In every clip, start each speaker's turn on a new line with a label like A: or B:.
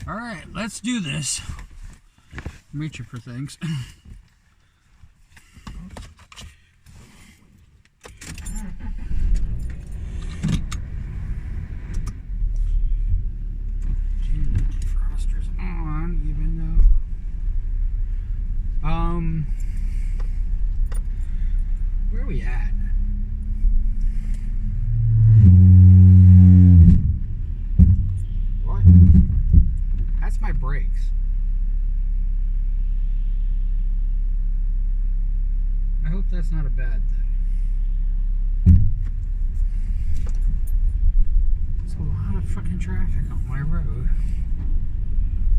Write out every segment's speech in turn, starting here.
A: Alright, let's do this. Meet you for things. Defroster's on, even though where are we at? What? That's my brakes. I hope that's not a bad thing. There's a lot of fucking traffic on my road.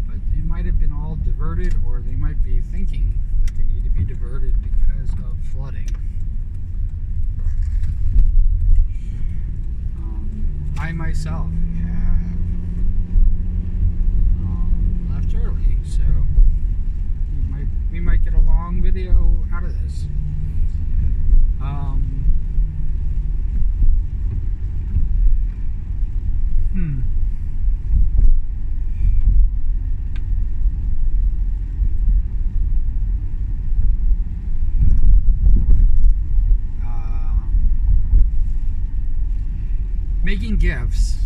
A: But they might have been all diverted, or they might be thinking that they need to be diverted because of flooding. I myself have left early, so we might get a long video out of this. Making gifts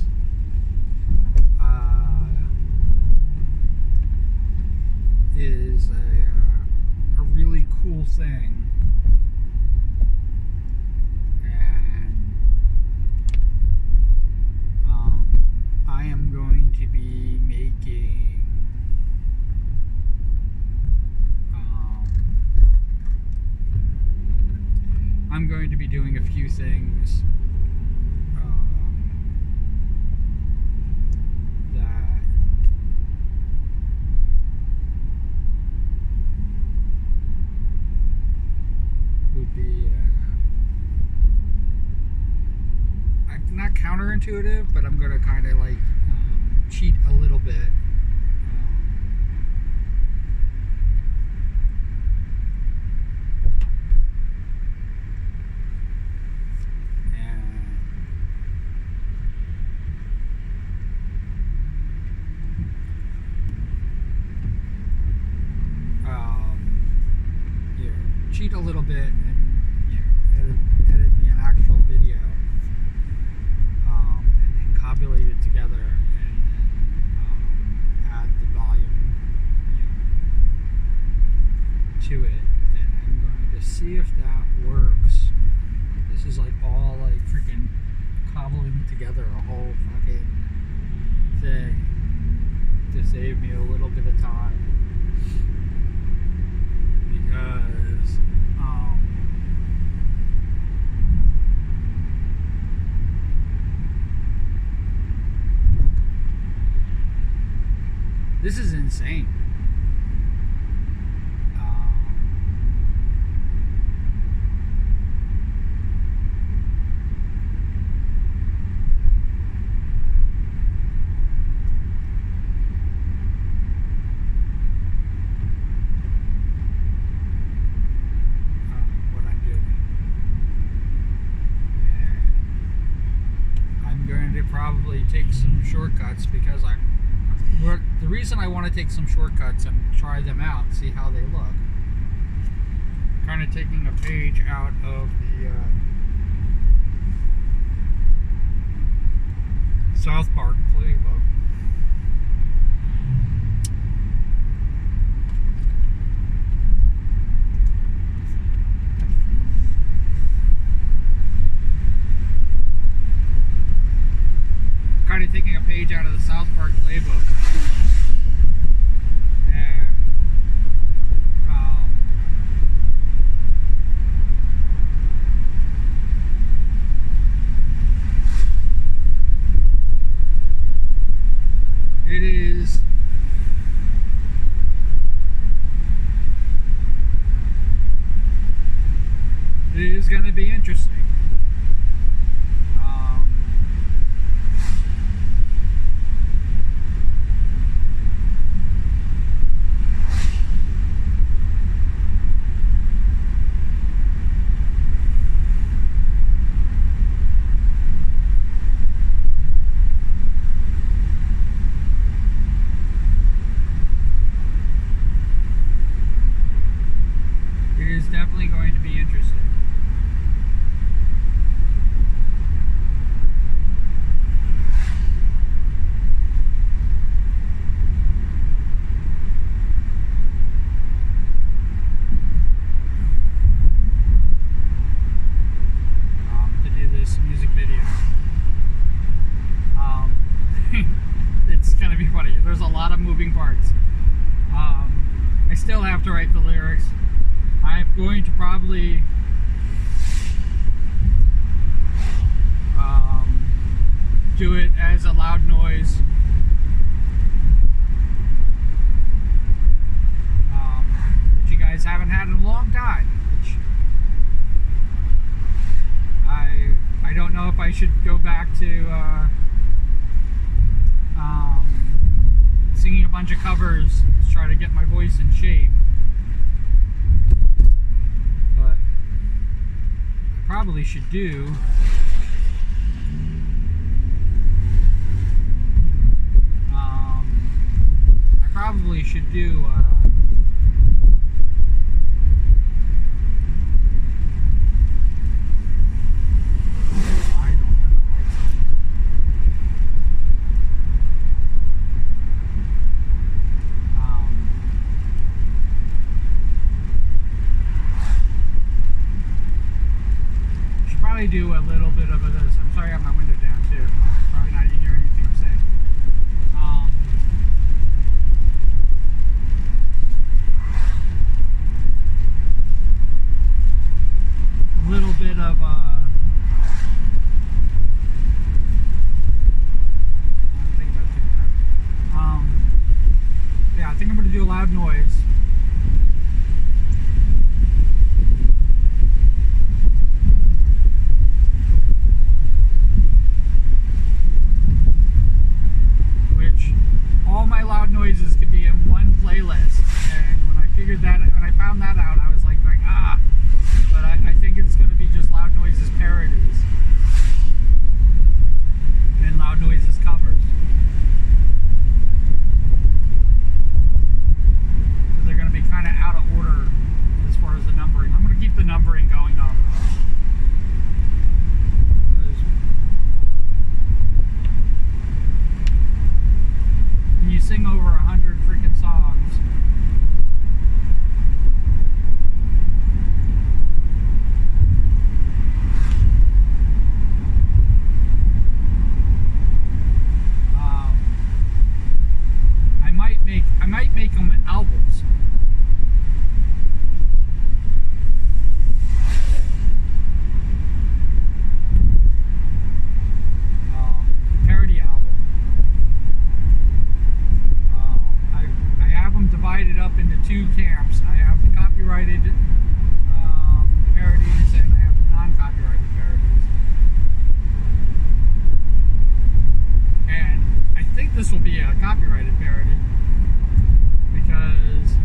A: is a really cool thing, and I am going to be making I'm going to be doing a few things not counterintuitive, but I'm gonna kind of like cheat a little bit. Cheat a little bit and edit me an actual video. And then copulate it together, and then add the volume to it, and I'm going to see if that works. This is like all like freaking cobbling together a whole fucking thing to save me a little bit of time, because this is insane. What I'm doing. And I'm going to probably take some shortcuts, because the reason I want to take some shortcuts and try them out, see how they look, kind of taking a page out of the South Park playbook. Kind of taking a page out of the South Park playbook. And it is going to be interesting. parts. I still have to write the lyrics. I'm going to probably do it as a loud noise. Which you guys haven't had in a long time. Which I don't know if I should go back to singing a bunch of covers to try to get my voice in shape. But I probably should do I don't have my lights on. Should probably do a little bit of this. I'm sorry I have my window down too. Probably not even hear anything I'm saying. A little bit of yeah, I think I'm going to do a loud noise. Which all my loud noises could be in one playlist, and when I found that out, I was like going, but I think it's going to be just loud noises parodies and loud noises covers. So they're going to be kind of out of order as far as the numbering. I'm going to keep the numbering going up. When you sing over 100 freaking songs, I might make them albums. Parody album. I have them divided up into two camps. I have the copyrighted parodies, and I have the non-copyrighted parodies. And I think this will be a copyrighted parody, because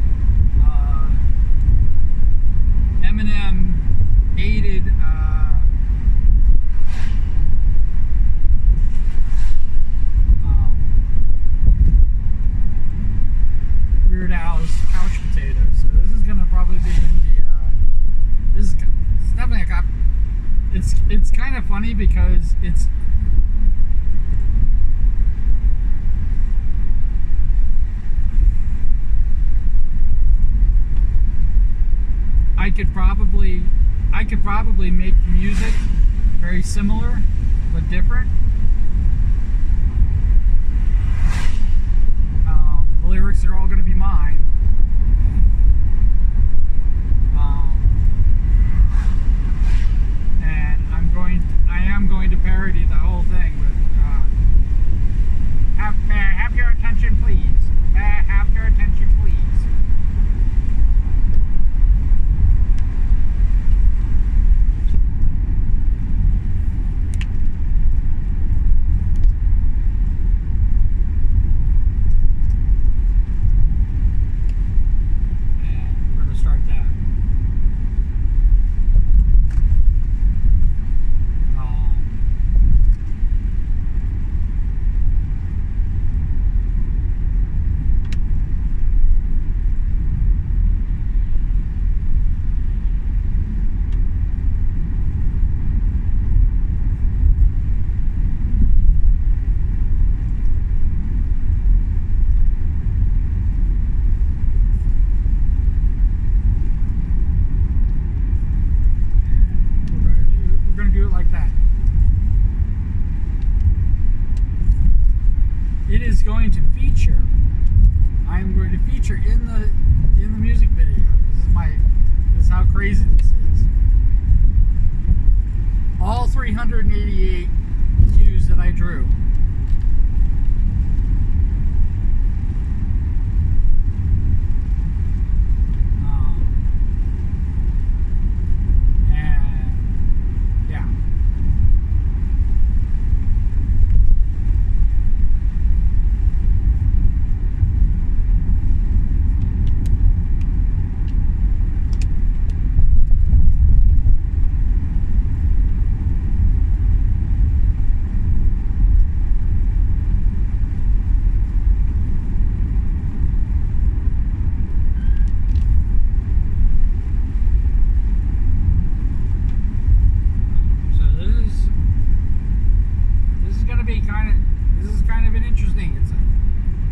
A: Eminem hated Weird Al's Couch Potatoes. So this is gonna probably be in the it's definitely a cop. It's kind of funny because I could probably make music very similar but different. The lyrics are all going to be mine. And I am going to parody the whole thing with have your attention please. Have your attention please.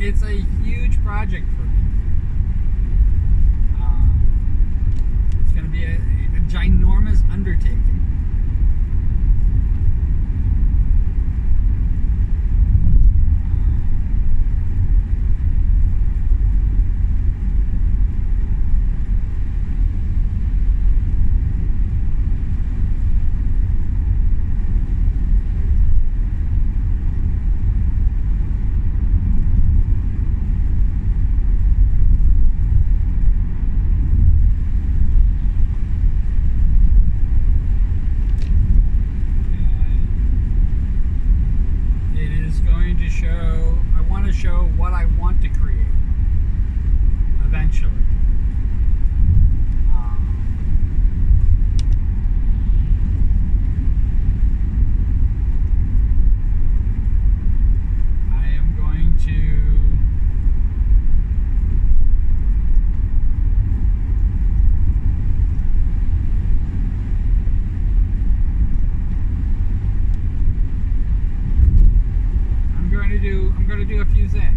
A: it's a huge project for me. It's going to be a ginormous undertaking. I want to show what I want to create eventually. I am going to I'm going to do a few things.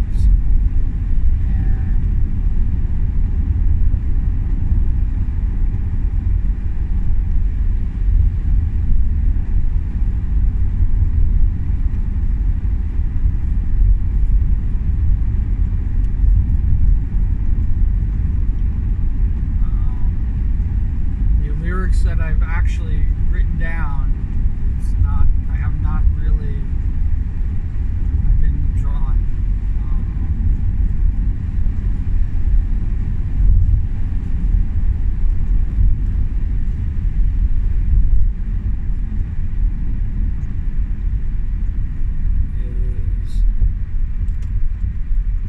A: The lyrics that I've actually written down, I have not really drawing. It is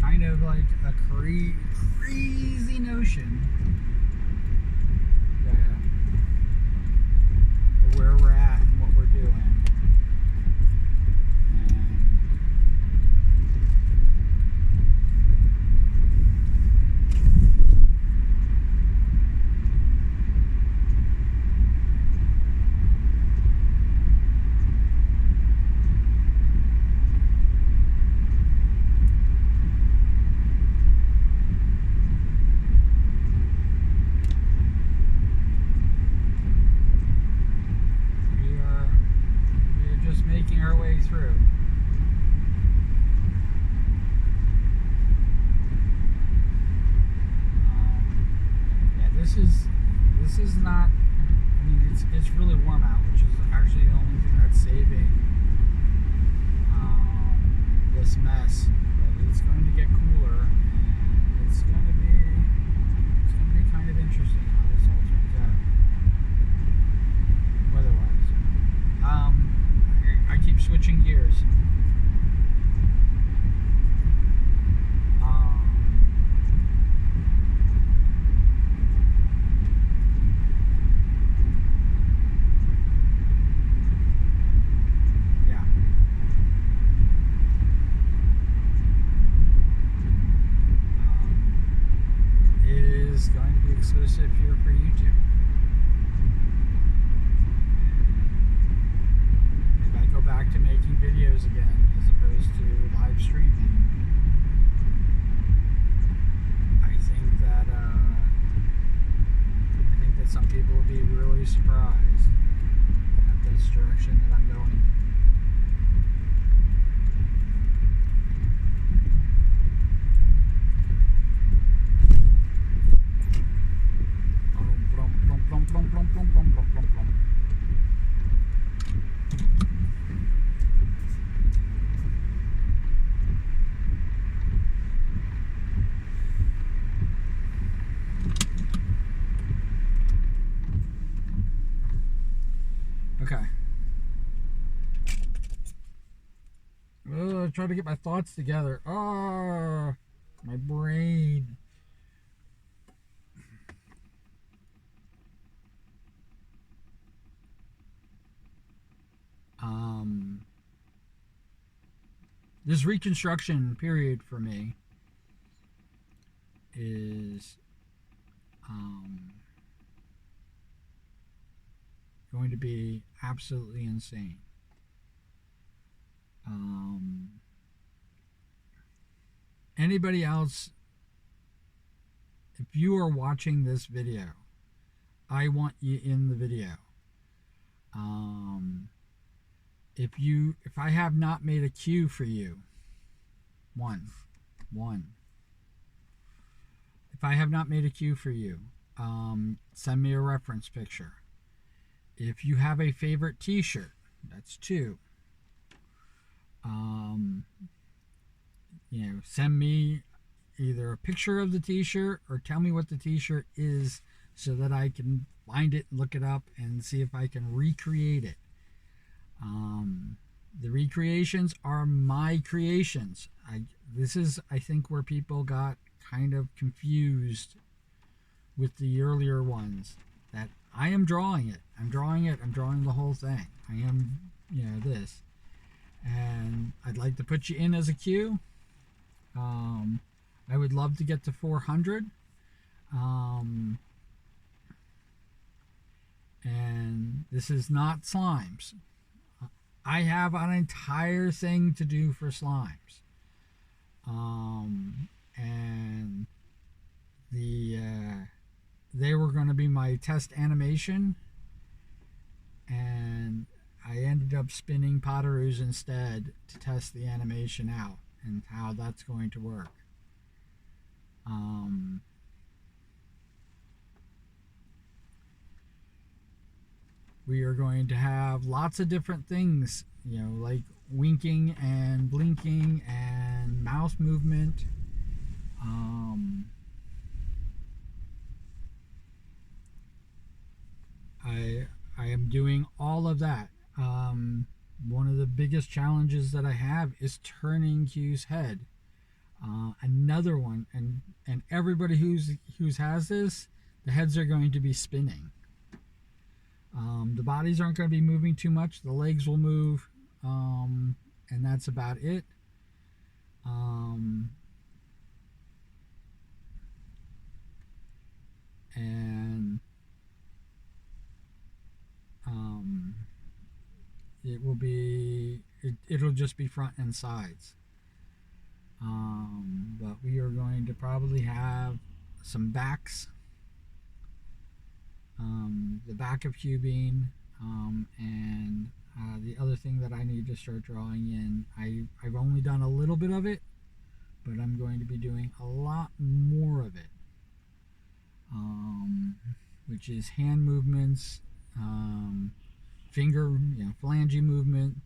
A: kind of like a crazy notion that where we're at and what we're doing. Making our way through. Yeah, this is not. I mean, it's really warm out, which is actually the only thing that's saving this mess. But it's going to get cooler, and it's going to be kind of interesting how this all turns out. Weather-wise. I keep switching gears. Yeah. It is going to be exclusive here for YouTube. Go back to making videos again as opposed to live streaming. I think that some people will be really surprised at this direction that I'm going in. Okay. Oh, trying to get my thoughts together. Oh, my brain. This reconstruction period for me is going to be absolutely insane. anybody else, if you are watching this video, I want you in the video. Um, if I have not made a queue for you, one. If I have not made a queue for you, send me a reference picture. If you have a favorite T-shirt, that's two. Send me either a picture of the T-shirt or tell me what the T-shirt is so that I can find it, look it up, and see if I can recreate it. The recreations are my creations. This is, I think, where people got kind of confused with the earlier ones. That I am drawing it. I'm drawing the whole thing. I am, this. And I'd like to put you in as a queue. I would love to get to 400. And this is not slimes. I have an entire thing to do for slimes. And they were going to be my test animation, and I ended up spinning Potteroos instead to test the animation out and how that's going to work. We are going to have lots of different things, like winking and blinking and mouse movement. I am doing all of that. One of the biggest challenges that I have is turning Q's head. Another one, and everybody who's has this, the heads are going to be spinning. The bodies aren't going to be moving too much. The legs will move, and that's about it. And it'll just be front and sides. But we are going to probably have some backs. The back of cubing, and the other thing that I need to start drawing in. I've only done a little bit of it, but I'm going to be doing a lot more of it, which is hand movements, finger, phalange movement,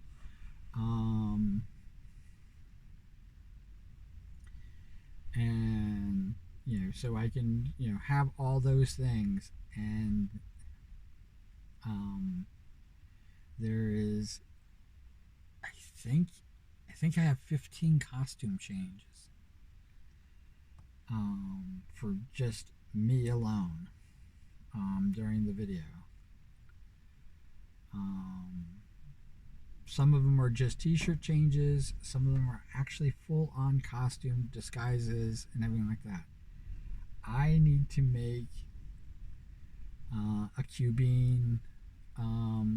A: and so I can have all those things. And there is, I think I have 15 costume changes for just me alone during the video. Some of them are just t-shirt changes. Some of them are actually full-on costume disguises and everything like that. I need to make a Cubine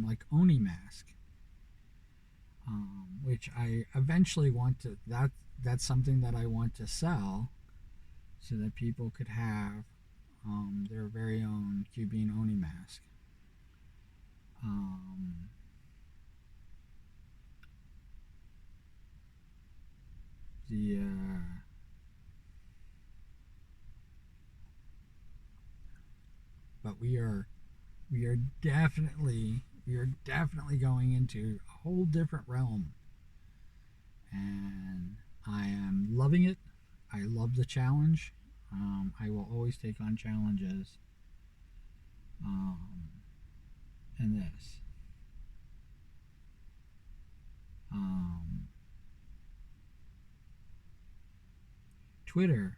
A: like Oni mask, which I eventually want to. That's something that I want to sell, so that people could have their very own Cubine Oni mask. But we are definitely going into a whole different realm, and I am loving it. I love the challenge. I will always take on challenges, and this. Twitter.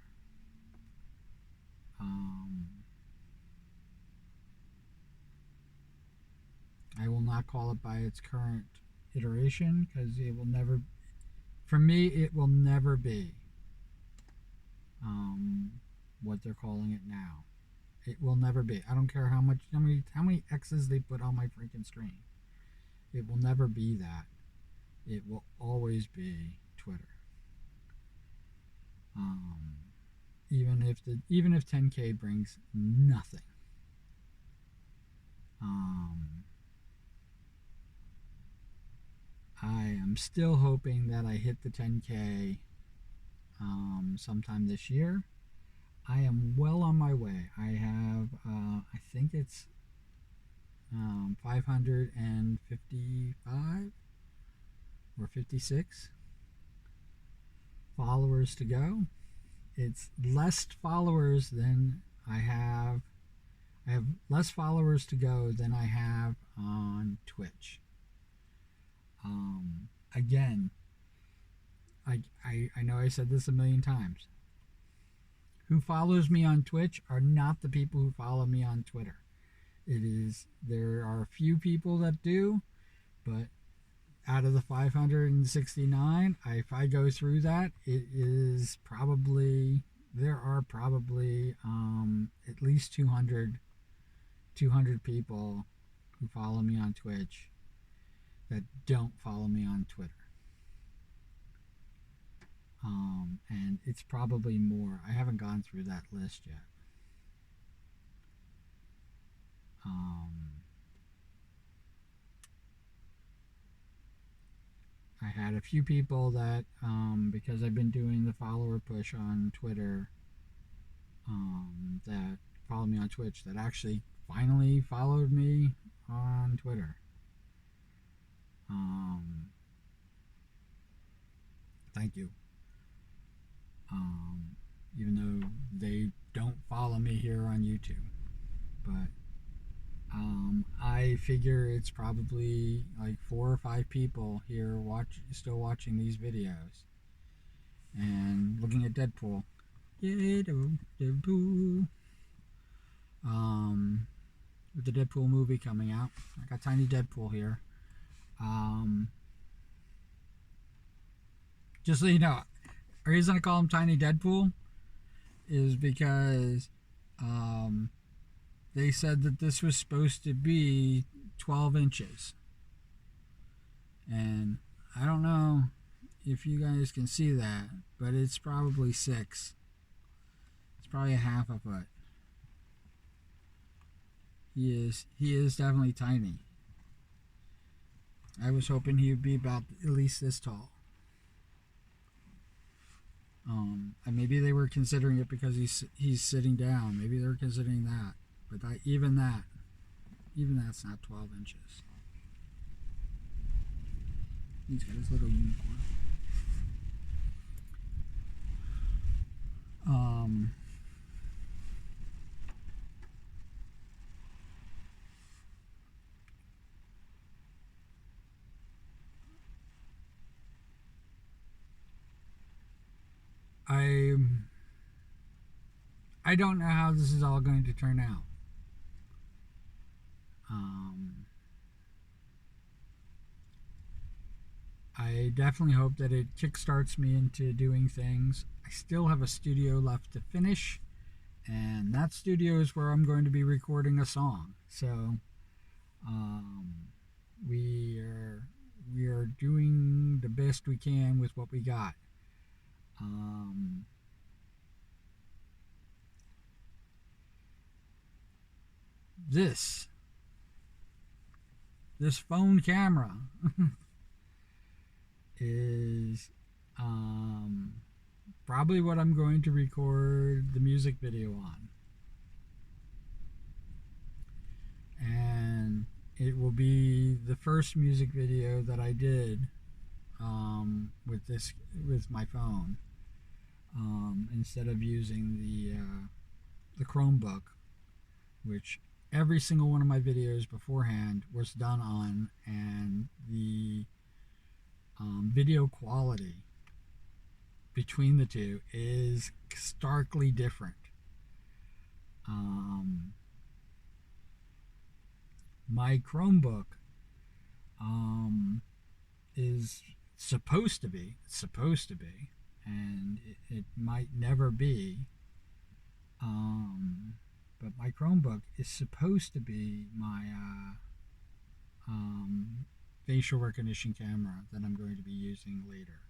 A: I will not call it by its current iteration, because it will never, for me, it will never be what they're calling it now. It will never be. I don't care how many X's they put on my freaking screen. It will never be that. It will always be Twitter. Um, even if 10K brings nothing, um, I am still hoping that I hit the 10K sometime this year. I am well on my way. I have, I think it's 555 or 56 followers to go. It's less followers than I have. I have less followers to go than I have on Twitch. Again, I know I said this a million times. Who follows me on Twitch are not the people who follow me on Twitter. There are a few people that do, but out of the 569, if I go through that, there are probably at least 200 people who follow me on Twitch that don't follow me on Twitter. And it's probably more. I haven't gone through that list yet. I had a few people that, because I've been doing the follower push on Twitter, that follow me on Twitch, that actually finally followed me on Twitter. Thank you. Even though they don't follow me here on YouTube. But I figure it's probably like 4 or 5 people here still watching these videos and looking at Deadpool. Yay, Deadpool. With the Deadpool movie coming out, I got Tiny Deadpool here. Just so you know, the reason I call him Tiny Deadpool is because they said that this was supposed to be 12 inches. And I don't know if you guys can see that, but it's probably 6. It's probably a half a foot. He is definitely tiny. I was hoping he would be about at least this tall. And maybe they were considering it because he's sitting down. Maybe they were considering that. But even that's not 12 inches. He's got his little unicorn. I don't know how this is all going to turn out. I definitely hope that it kickstarts me into doing things. I still have a studio left to finish, and that studio is where I'm going to be recording a song. So we are doing the best we can with what we got. This phone camera is probably what I'm going to record the music video on. And it will be the first music video that I did with my phone, instead of using the Chromebook, which every single one of my videos beforehand was done on, and the video quality between the two is starkly different. My Chromebook is supposed to be, and it might never be, but my Chromebook is supposed to be my facial recognition camera that I'm going to be using later.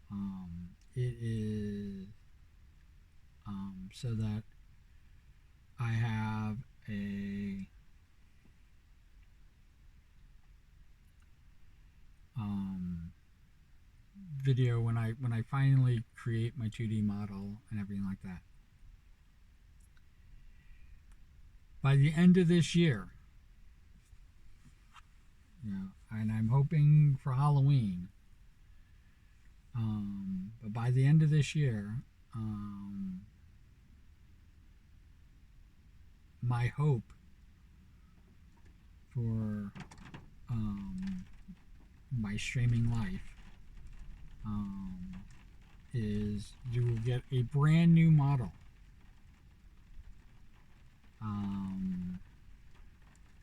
A: It is so that I have a um, video when I finally create my 2D model and everything like that. By the end of this year, and I'm hoping for Halloween. But by the end of this year, my hope for my streaming life is you will get a brand new model.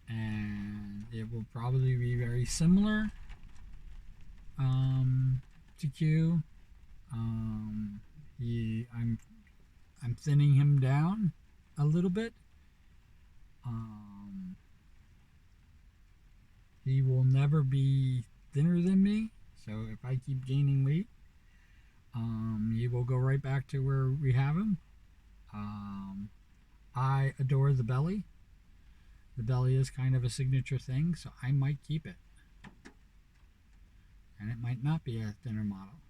A: And it will probably be very similar to Q. I'm thinning him down a little bit. He will never be thinner than me. So if I keep gaining weight, he will go right back to where we have him. I adore the belly. The belly is kind of a signature thing, so I might keep it. And it might not be a thinner model.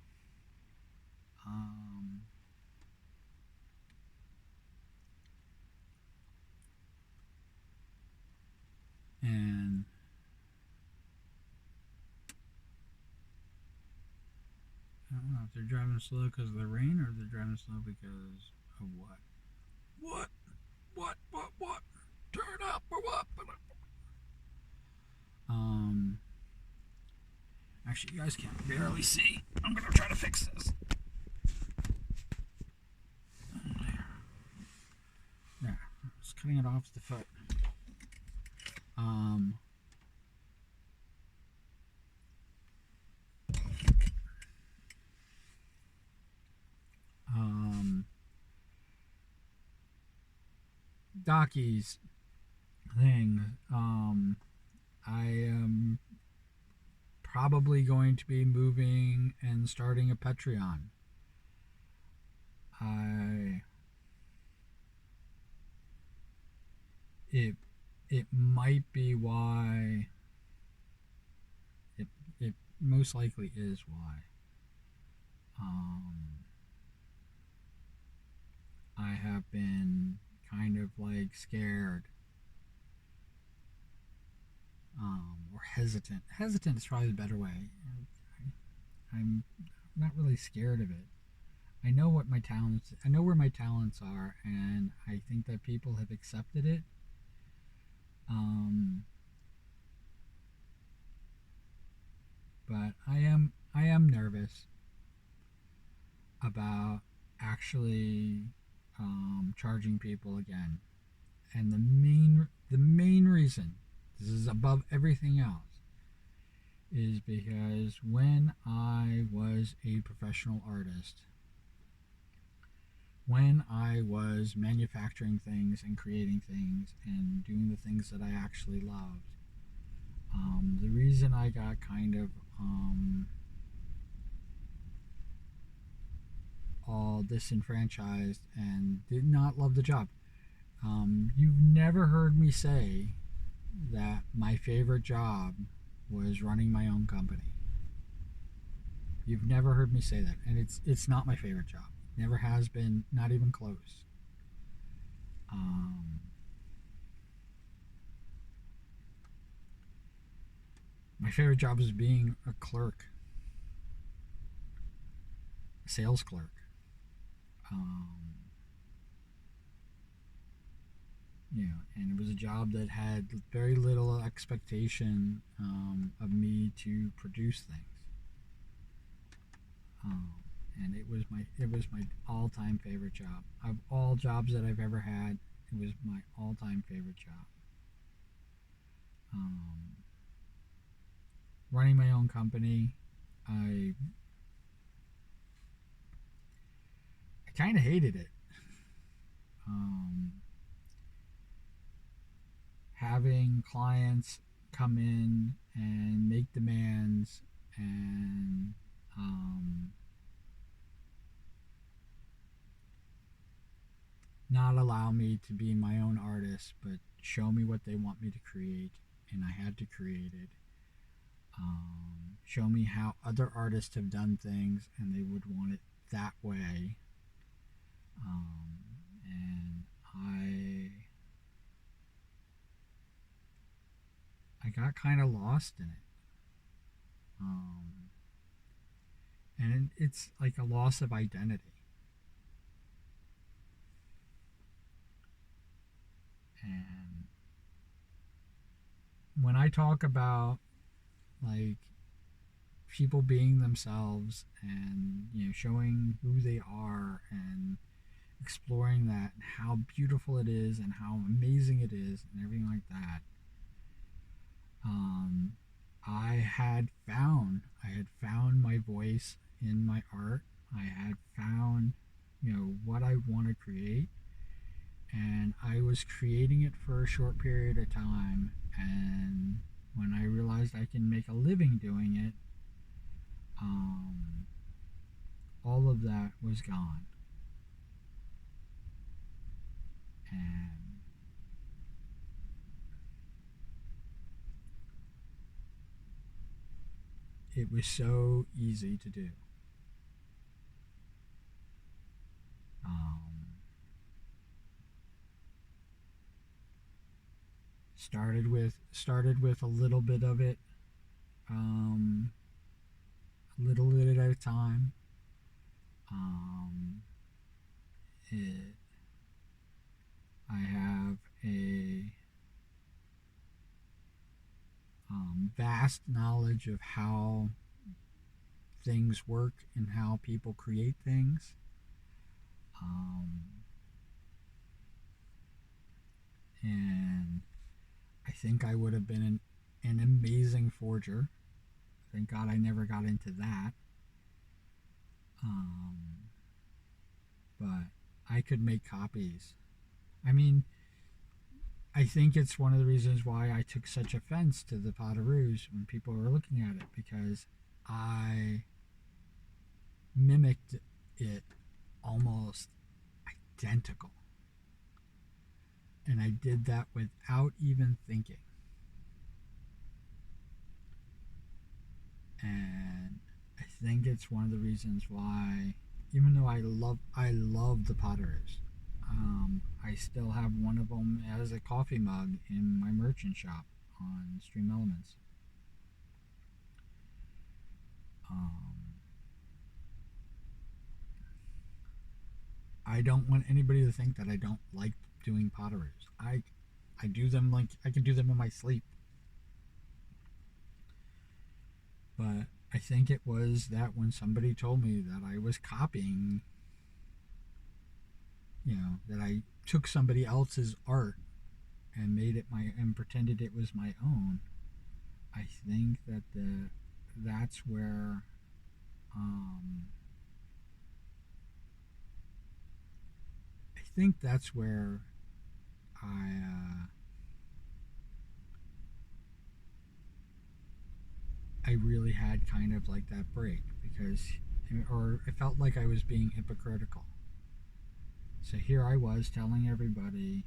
A: And I don't know if they're driving slow because of the rain or if they're driving slow because of what. What? Turn up or what? Actually, you guys can barely see. I'm gonna try to fix this. There. Just cutting it off the foot. Docky's thing. I am probably going to be moving and starting a Patreon. It might be why. It most likely is why. I have been kind of like scared or hesitant. Hesitant is probably the better way. I'm not really scared of it. I know what my talents. I know where my talents are, and I think that people have accepted it. But I am nervous about actually charging people again, and the main reason this is above everything else is because when I was a professional artist, when I was manufacturing things and creating things and doing the things that I actually loved, the reason I got kind of all disenfranchised and did not love the job. You've never heard me say that my favorite job was running my own company. You've never heard me say that, and it's not my favorite job. Never has been, not even close. My favorite job is being a clerk, a sales clerk. And it was a job that had very little expectation of me to produce things. And it was my all-time favorite job. Of all jobs that I've ever had, it was my all-time favorite job. Running my own company, I kind of hated it. Having clients come in and make demands and not allow me to be my own artist, but show me what they want me to create, and I had to create it. Show me how other artists have done things, and they would want it that way. And I got kind of lost in it. Um, and it's like a loss of identity. And when I talk about like people being themselves and showing who they are and exploring that and how beautiful it is and how amazing it is and everything like that, um, I had found my voice in my art. I had found what I want to create, and I was creating it for a short period of time. And when I realized I can make a living doing it, um, all of that was gone. And it was so easy to do. Um, started with a little bit of it, um, a little bit at a time. Um, it, I have a vast knowledge of how things work and how people create things. Um, and I think I would have been an amazing forger. Thank God I never got into that. Um, but I could make copies. I mean, I think it's one of the reasons why I took such offense to the Potteroos when people were looking at it, because I mimicked it almost identical. And I did that without even thinking. And I think it's one of the reasons why, even though I love the Potteroos, I still have one of them as a coffee mug in my merchant shop on Stream Elements. Um, I don't want anybody to think that I don't like doing Potteroos. I do them like I can do them in my sleep. But I think it was that when somebody told me that I was copying, that I took somebody else's art and made it my and pretended it was my own. I think that's where um, I think that's where I really had kind of like that break, because or it felt like I was being hypocritical. So here I was telling everybody,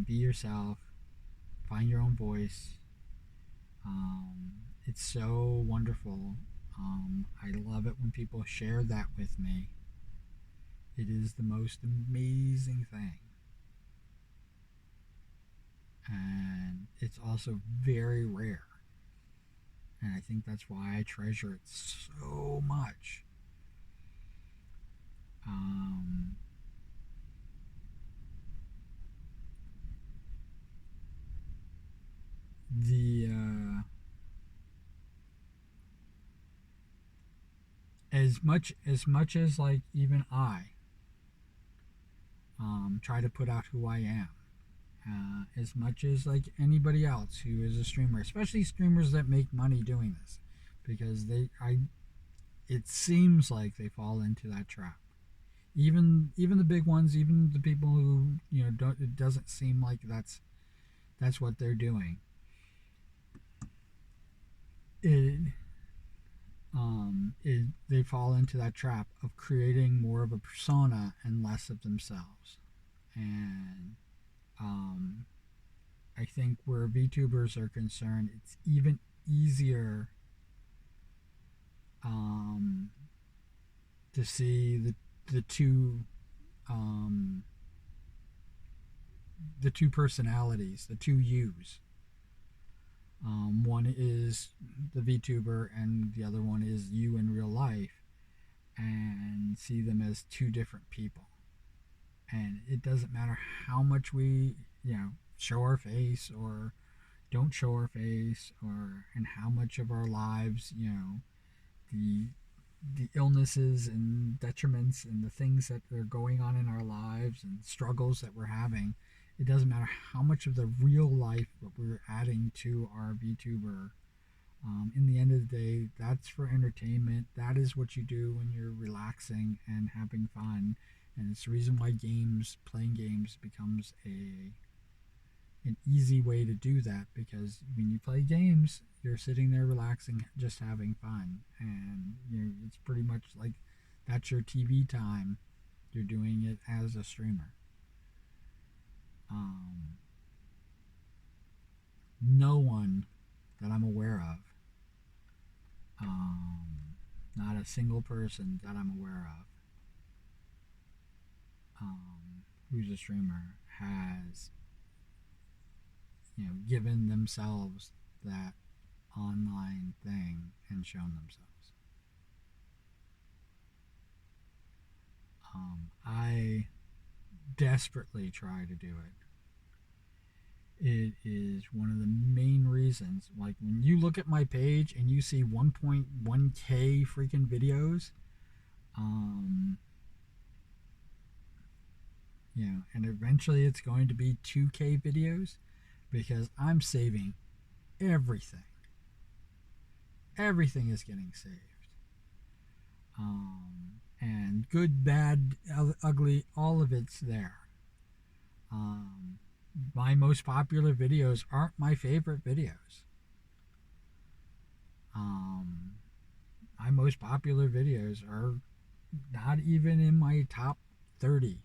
A: be yourself, find your own voice. It's so wonderful. I love it when people share that with me. It is the most amazing thing. And it's also very rare. And I think that's why I treasure it so much. Um, the as much as like even I try to put out who I am, as much as like anybody else who is a streamer, especially streamers that make money doing this, because it seems like they fall into that trap. Even the big ones, even the people who don't. It doesn't seem like that's what they're doing. It they fall into that trap of creating more of a persona and less of themselves. And um, I think where VTubers are concerned, it's even easier um, to see the two um, the two personalities, the two yous. One is the VTuber, and the other one is you in real life, and see them as two different people. And it doesn't matter how much we, show our face or don't show our face, or and how much of our lives, the the illnesses and detriments and the things that are going on in our lives and struggles that we're having. It doesn't matter how much of the real life that we're adding to our VTuber. In the end of the day, that's for entertainment. That is what you do when you're relaxing and having fun. And it's the reason why playing games, becomes an easy way to do that, because when you play games, you're sitting there relaxing, just having fun, and it's pretty much like that's your TV time. You're doing it as a streamer. Um, no one that I'm aware of, not a single person that I'm aware of, who's a streamer, has given themselves that online thing and shown themselves. I desperately try to do it. It is one of the main reasons. Like when you look at my page and you see 1.1k freaking videos, um, and eventually it's going to be 2k videos, because I'm saving everything. Everything is getting saved. And good, bad, ugly, all of it's there. My most popular videos aren't my favorite videos. My most popular videos are not even in my top 30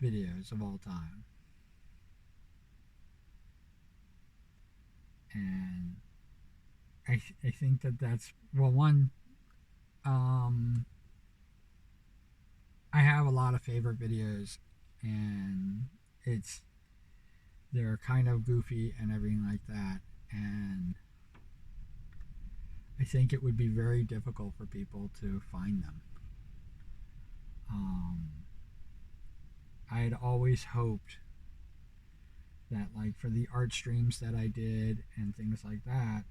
A: videos of all time. And I think that's, well, one, um, I have a lot of favorite videos, and they're kind of goofy and everything like that, and I think it would be very difficult for people to find them. Um, I had always hoped that, like, for the art streams that I did and things like that,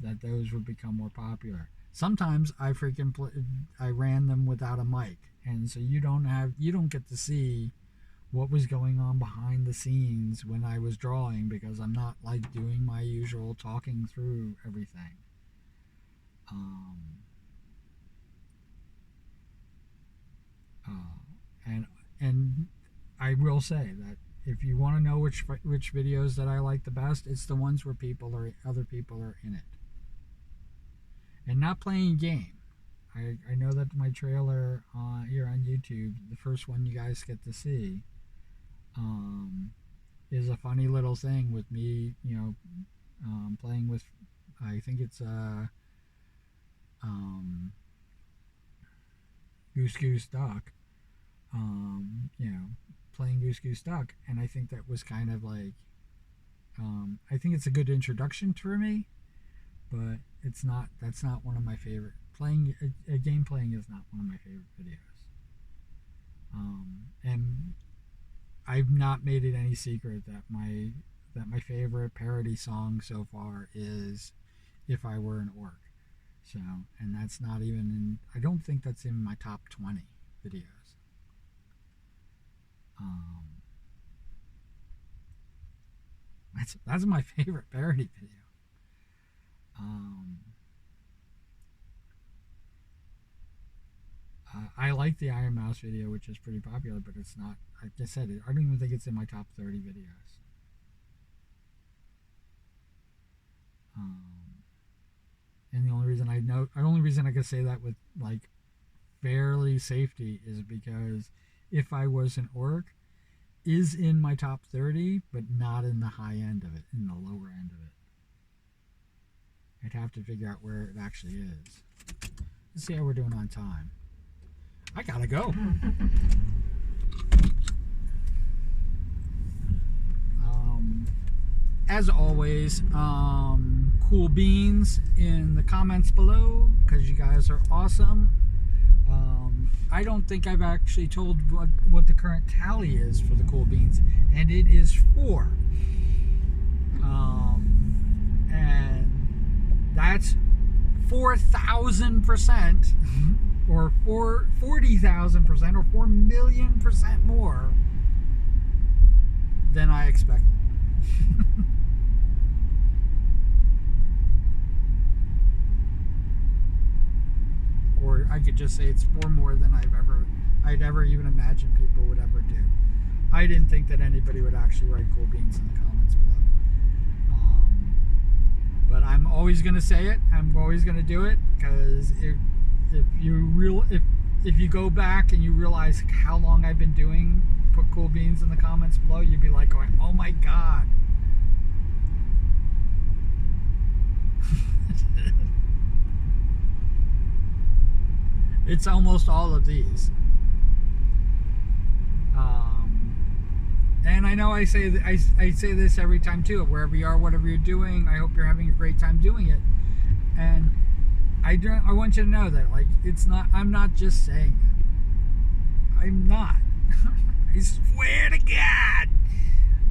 A: that those would become more popular. Sometimes I ran them without a mic, and so you don't get to see what was going on behind the scenes when I was drawing, because I'm not like doing my usual talking through everything. Um, uh, and and I will say that if you want to know which videos that I like the best, it's the ones where other people are in it, and not playing a game. I know that my trailer here on YouTube, the first one you guys get to see, um, is a funny little thing with me, playing with, I think it's um, Goose Goose Duck, playing Goose Goose Duck, and I think that was kind of like, I think it's a good introduction for me, but it's not. That's not one of my favorite. Playing a game playing is not one of my favorite videos. And I've not made it any secret that my favorite parody song so far is "If I Were an Orc." So, and that's not even in. I don't think that's in my top 20 videos. Um, that's my favorite parody video. Um, I like the Iron Mouse video, which is pretty popular, but it's not. Like I said, I don't even think it's in my top 30 videos. And the only reason I can say that with like fairly safety is because if I was an orc, is in my top 30, but not in the high end of it, in the lower end of it. I'd have to figure out where it actually is. Let's see how we're doing on time. I gotta go. As always, cool beans in the comments below because you guys are awesome. I don't think I've actually told what the current tally is for the cool beans, and it is 4. And that's 4,000% or 40,000% or 4,000,000% more than I expected. Or I could just say it's 4 more than I'd ever even imagined people would ever do. I didn't think that anybody would actually write cool beans in the comments below. But I'm always gonna say it. I'm always gonna do it because if you go back and you realize how long I've been doing put cool beans in the comments below, you'd be like going, oh my god. It's almost all of these. And I know I say this every time too. Wherever you are, whatever you're doing, I hope you're having a great time doing it. And I want you to know that, like, it's not. I'm not just saying it. I'm not. I swear to God.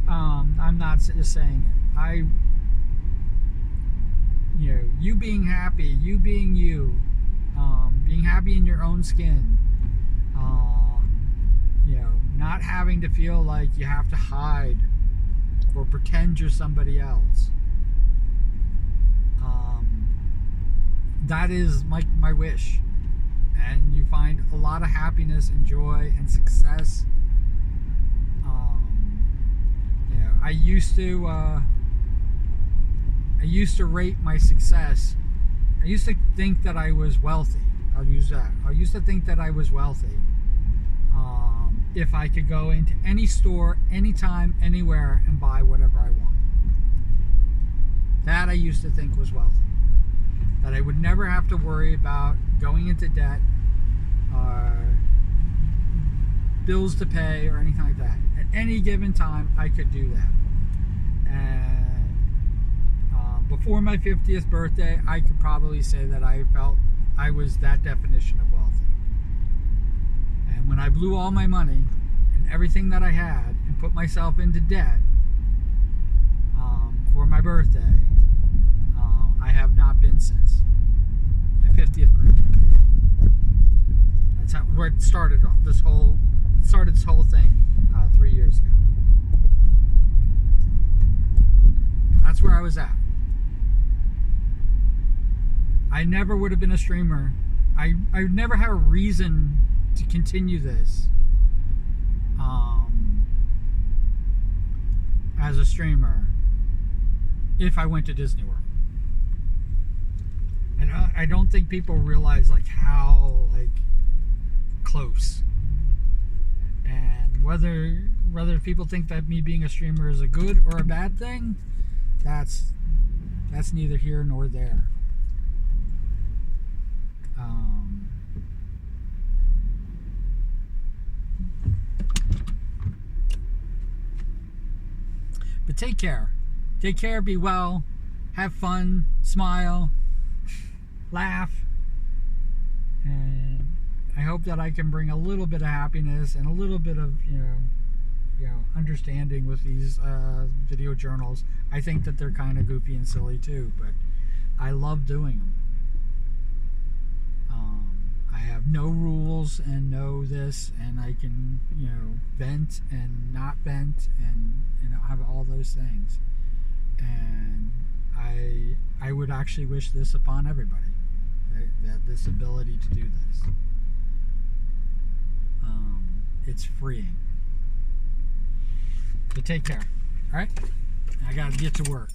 A: I'm not just saying it. You being happy, you being you. Being happy in your own skin, not having to feel like you have to hide or pretend you're somebody else. That is my wish, and you find a lot of happiness and joy and success. I used to rate my success. I used to think that I was wealthy. I'll use that. I used to think that I was wealthy if I could go into any store, anytime, anywhere, and buy whatever I want. That I used to think was wealthy. That I would never have to worry about going into debt, bills to pay, or anything like that. At any given time, I could do that. And before my 50th birthday, I could probably say that I felt I was that definition of wealthy. And when I blew all my money and everything that I had and put myself into debt for my birthday, I have not been since my 50th birthday. That's where it started this whole thing 3 years ago. That's where I was at. I never would have been a streamer. I never had a reason to continue this as a streamer if I went to Disney World. And I don't think people realize like how close, and whether people think that me being a streamer is a good or a bad thing, that's neither here nor there. But take care. Take care, be well, have fun, smile, laugh, and I hope that I can bring a little bit of happiness and a little bit of understanding with these video journals. I think that they're kind of goofy and silly too, but I love doing them. I have no rules and no this, and I can vent and not vent and have all those things. And I would actually wish this upon everybody, that this ability to do this. It's freeing. So take care. All right, I gotta get to work.